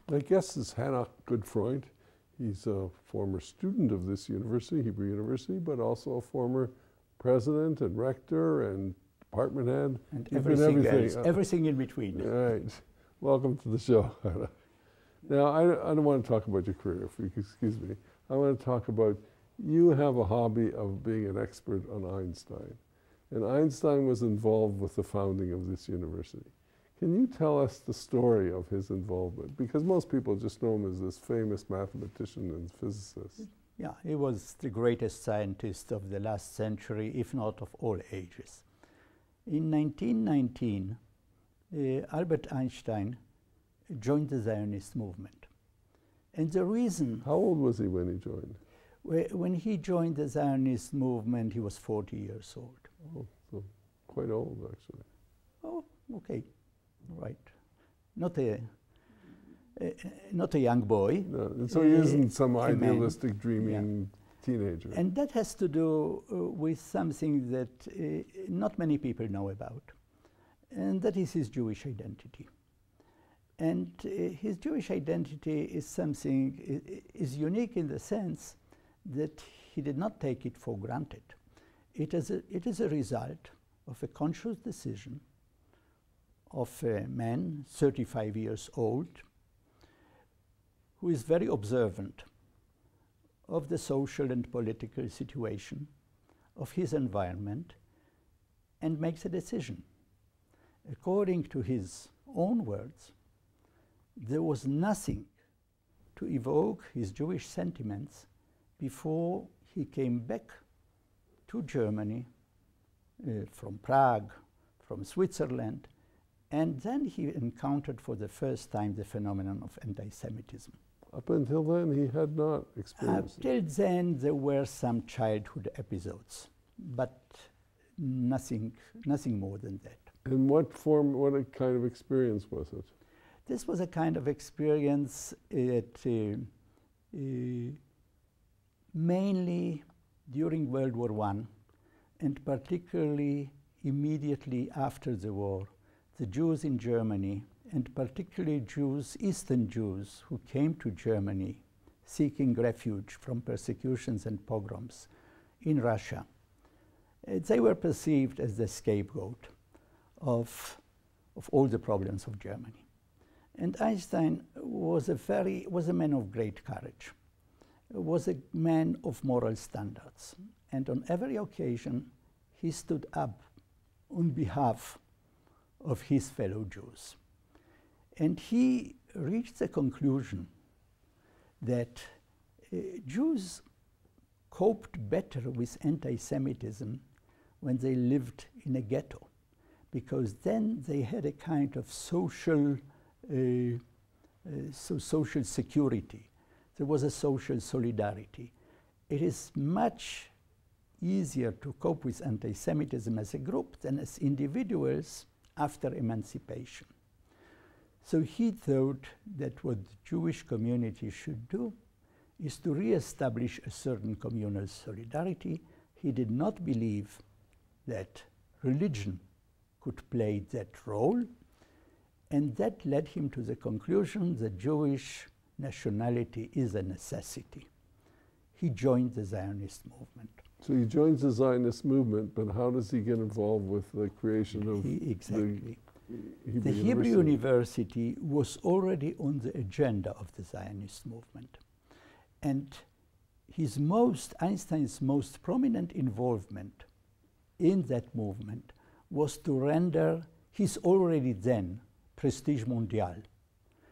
My guest is Hanoch Gutfreund. He's a former student of this university, Hebrew University, but also a former president and rector and department head. And everything in between. Right. Welcome to the show, Hanoch. Now, I don't want to talk about your career, if you excuse me. I want to talk about, you have a hobby of being an expert on Einstein. And Einstein was involved with the founding of this university. Can you tell us the story of his involvement? Because most people just know him as this famous mathematician and physicist. Yeah, he was the greatest scientist of the last century, if not of all ages. In 1919, Albert Einstein joined the Zionist movement. And the reason... How old was he when he joined? When he joined the Zionist movement, he was 40 years old. Oh, so quite old, actually. Oh, okay. Right. Not a young boy. No, and so he isn't some idealistic, dreaming teenager. And that has to do with something that not many people know about, and that is his Jewish identity. And his Jewish identity is something, is unique in the sense that he did not take it for granted. It is a result of a conscious decision of a man, 35 years old, who is very observant of the social and political situation of his environment and makes a decision. According to his own words, there was nothing to evoke his Jewish sentiments before he came back to Germany from Prague, from Switzerland, and then he encountered for the first time the phenomenon of anti-Semitism. Up until then, he had not experienced it. Till then, there were some childhood episodes, but nothing more than that. In what form, what kind of experience was it? This was a kind of experience mainly during World War I, and particularly immediately after the war. The Jews in Germany, and particularly Jews, Eastern Jews, who came to Germany seeking refuge from persecutions and pogroms in Russia, they were perceived as the scapegoat of all the problems of Germany. And Einstein was a man of great courage, was a man of moral standards. And on every occasion, he stood up on behalf of his fellow Jews. And he reached the conclusion that Jews coped better with anti-Semitism when they lived in a ghetto, because then they had a kind of social security. There was a social solidarity. It is much easier to cope with anti-Semitism as a group than as individuals after emancipation. So he thought that what the Jewish community should do is to re-establish a certain communal solidarity. He did not believe that religion could play that role, and that led him to the conclusion that Jewish nationality is a necessity. He joined the Zionist movement. So he joins the Zionist movement, but how does he get involved with the creation of exactly. The Hebrew University was already on the agenda of the Zionist movement. And Einstein's most prominent involvement in that movement was to render his already then prestige mondial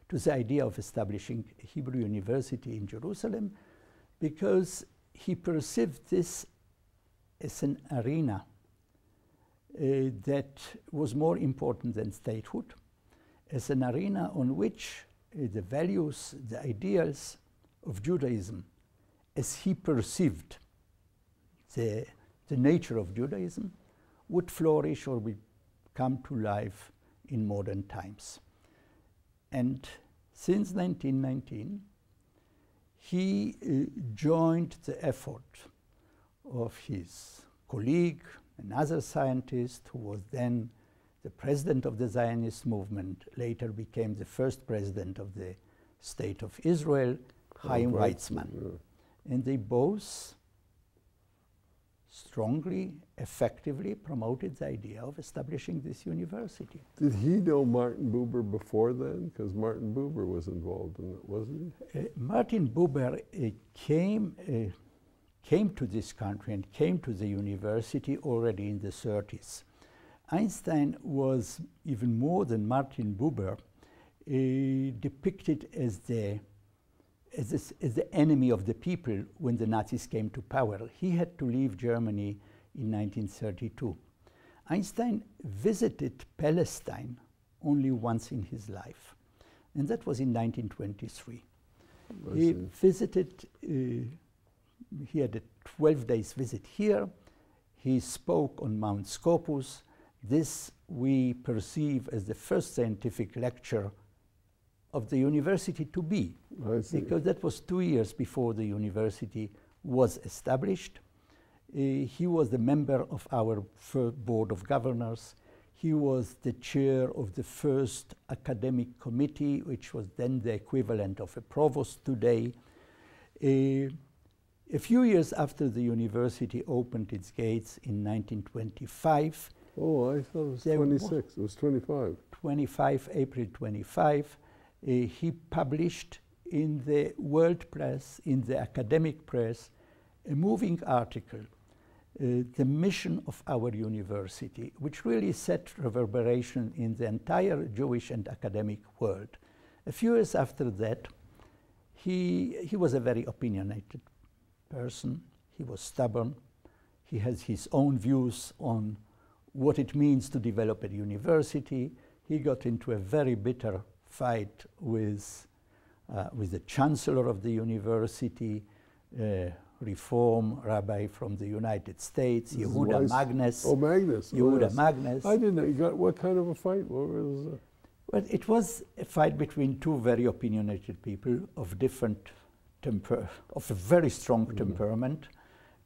to the idea of establishing a Hebrew University in Jerusalem, because he perceived this as an arena that was more important than statehood, as an arena on which the values, the ideals of Judaism, as he perceived the nature of Judaism, would flourish or would come to life in modern times. And since 1919, he joined the effort of his colleague, another scientist who was then the president of the Zionist movement, later became the first president of the State of Israel, Chaim Weizmann. Yeah. And they both strongly, effectively promoted the idea of establishing this university. Did he know Martin Buber before then? Because Martin Buber was involved in it, wasn't he? Martin Buber came to this country and came to the university already in the 30s. Einstein was, even more than Martin Buber, depicted as the enemy of the people when the Nazis came to power. He had to leave Germany in 1932. Einstein visited Palestine only once in his life, and that was in 1923. He visited, he had a 12 days visit here. He spoke on Mount Scopus. This we perceive as the first scientific lecture of the university to be, because that was 2 years before the university was established. He was the member of our first board of governors. He was the chair of the first academic committee, which was then the equivalent of a provost today. A few years after the university opened its gates in 1925. Oh, I thought it was 26. It was 25. April 25. He published in the world press, in the academic press, a moving article, The Mission of Our University, which really set reverberation in the entire Jewish and academic world. A few years after that, he was a very opinionated person. He was stubborn. He has his own views on what it means to develop a university. He got into a very bitter fight with the chancellor of the university, reform rabbi from the United States, Yehuda Magnus. Oh, Magnus. Yehuda yes. Magnus. I didn't know. You got, what kind of a fight? What was Well, it was a fight between two very opinionated people of different of a very strong temperament,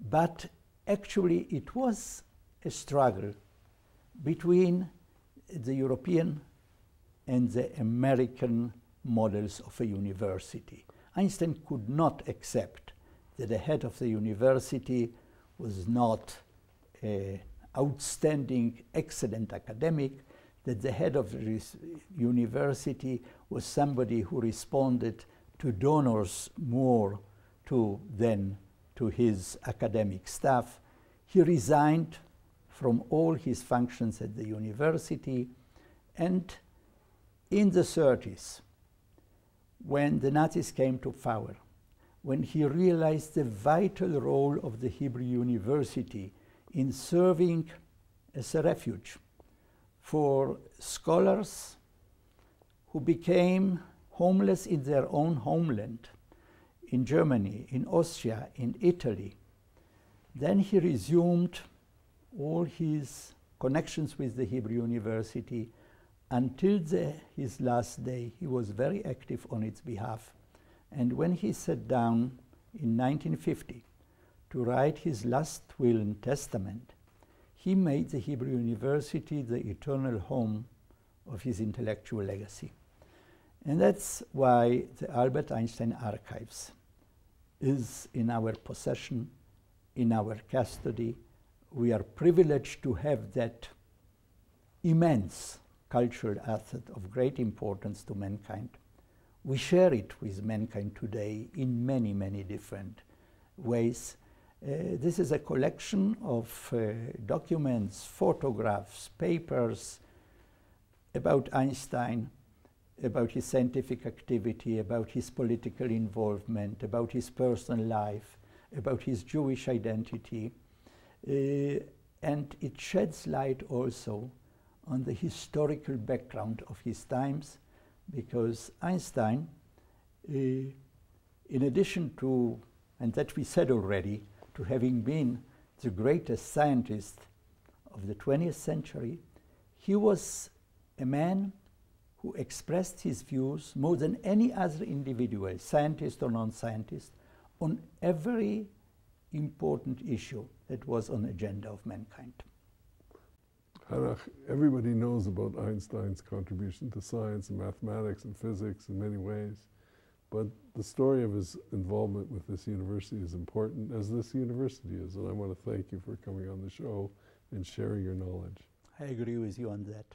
but actually it was a struggle between the European and the American models of a university. Einstein could not accept that the head of the university was not an outstanding, excellent academic, that the head of the university was somebody who responded to donors more than to his academic staff. He resigned from all his functions at the university, and in the 30s, when the Nazis came to power, when he realized the vital role of the Hebrew University in serving as a refuge for scholars who became homeless in their own homeland, in Germany, in Austria, in Italy, then he resumed all his connections with the Hebrew University. Until his last day, he was very active on its behalf. And when he sat down in 1950 to write his last will and testament, he made the Hebrew University the eternal home of his intellectual legacy. And that's why the Albert Einstein Archives is in our possession, in our custody. We are privileged to have that immense cultural asset of great importance to mankind. We share it with mankind today in many, many different ways. This is a collection of documents, photographs, papers about Einstein, about his scientific activity, about his political involvement, about his personal life, about his Jewish identity. And it sheds light also on the historical background of his times, because Einstein, in addition to, and that we said already, to having been the greatest scientist of the 20th century, he was a man who expressed his views more than any other individual, scientist or non-scientist, on every important issue that was on the agenda of mankind. Hanoch, everybody knows about Einstein's contribution to science and mathematics and physics in many ways. But the story of his involvement with this university is important, as this university is, and I want to thank you for coming on the show and sharing your knowledge. I agree with you on that.